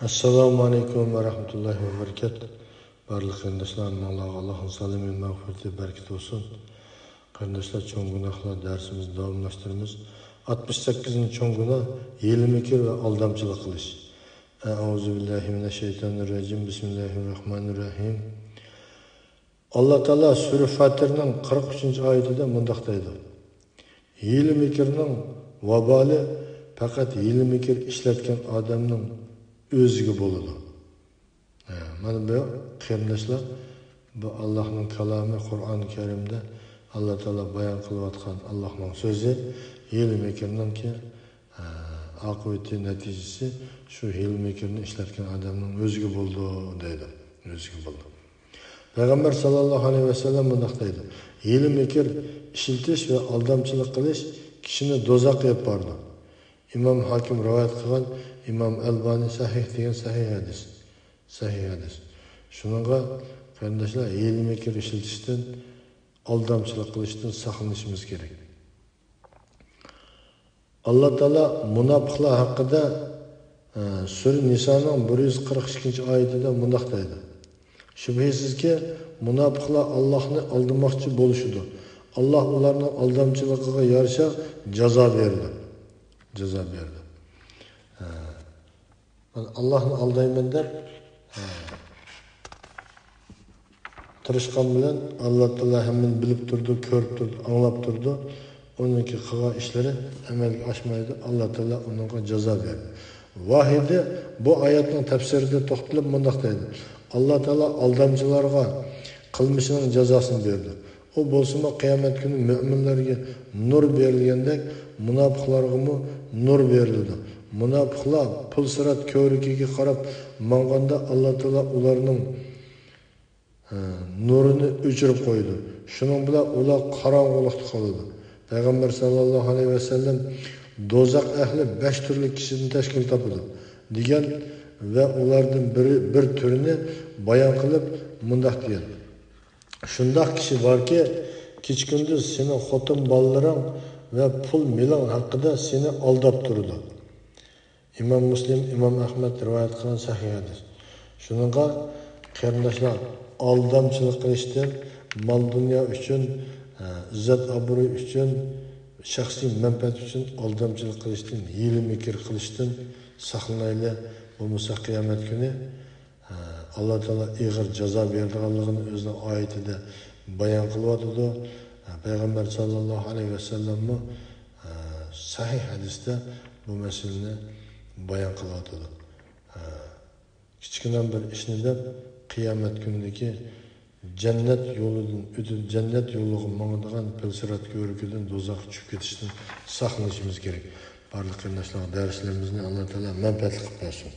Assalamu alaikum ve rahmetullahi ve berekatuhu. Barlık kardeşlerim, Allah'ın salimi mağfireti bereket olsun. Kardeşler, çoğun günahlar dersimizi devamlaştırımız. 68. çoğun günah, hile mikir ve aldamçılık kılış. Euzubillahimineşşeytanirracim. Bismillahirrahmanirrahim. Allah Teala Sure Fatiha'nın 43. ayetinde mındaktaydı. Hile mikirinin vabali fakat hile mikir işletken adamın özgü boludu. Mana bu kardeşler, bu Allah'ın kelamı Kur'an-ı Kerim'de Allah Teala bayan kılıvatkan Allah'ın sözü hile mikirinin ki akıbeti neticesi şu hile mikirini işletken adamın özgü buldu deydi. Özgü buldu. Peygamber sallallahu aleyhi ve sellem bundaktaydı. Hile mikir işiltiş ve aldamçılık kılış kişini dozak yapardı. İmam Hakim rivayet kılan İmam Elbani sahih degan sahih hadis. Sahih hadis. Şununla kardeşler hile mikir işiltişten, aldamçılık kılıştan saklanışımız gerek. Allah Teala münafıklar hakkında Sure Nisa'nın 142. ayetinde mundaktaydı. Şüphesiz ki münafıklar Allah'ını aldırmakçı boluşudu. Allah onların aldamçılığına yarışa ceza verdi. Ceza verdi. Allah'ını aldayman deb tırışkan bilen Allah Teala hemen bilip durdu, körüp durdu, anlap durdu. Onunki kıva işleri emelge aşmaydı. Allah Teala onunla ceza verdi. Vahiyde bu ayetin tefsirinde toxtulup mundaktaydı. Allah Teala aldamcılarga kılmışının cezasını verdi. O bolsunma kıyamet günü müminlerge nur verilgendek münafıklarga mı nur verildi. Münafıklar pul sırat körükege karab manganda Allah Teala ularının nurunu öçürüp koydu. Şunun bilan ular qarang'ulikda qoldi. Peygamber sallallahu aleyhi ve sellem dozak ehli 5 türlü kişinin teşkil tapıdı. Digen ve onlardan bir türünü bayan kılıp mındak diyen. Şundak kişi var ki kichkunduz senin xotin balalarың ve pul milan hakkında seni aldap durdu. İmam Müslim, İmam Ahmet rivayet kılan sahih hadis. Şununla kardeşler aldamçılık kılıştın, mal dünya için, izzet aburu için, şahsi menfaat için aldamçılık kılıştın, hile mikir kılıştın, saklanayla olmasa kıyamet günü Allah Teala ağır ceza verdiğini özünün ayetinde bayan kılıyordu. Peygamber sallallahu aleyhi ve sellem sahih hadiste bu meseleni bayan kılıyordu. Küçükten bir işini de kıyamet günündeki cennet yolunu mağdığan pilsirat görüküden dozak çıkıp ketişten saklanışımız gerek. Barlık kardeşler derslerimizini Allah Teala menfaatli kılsın.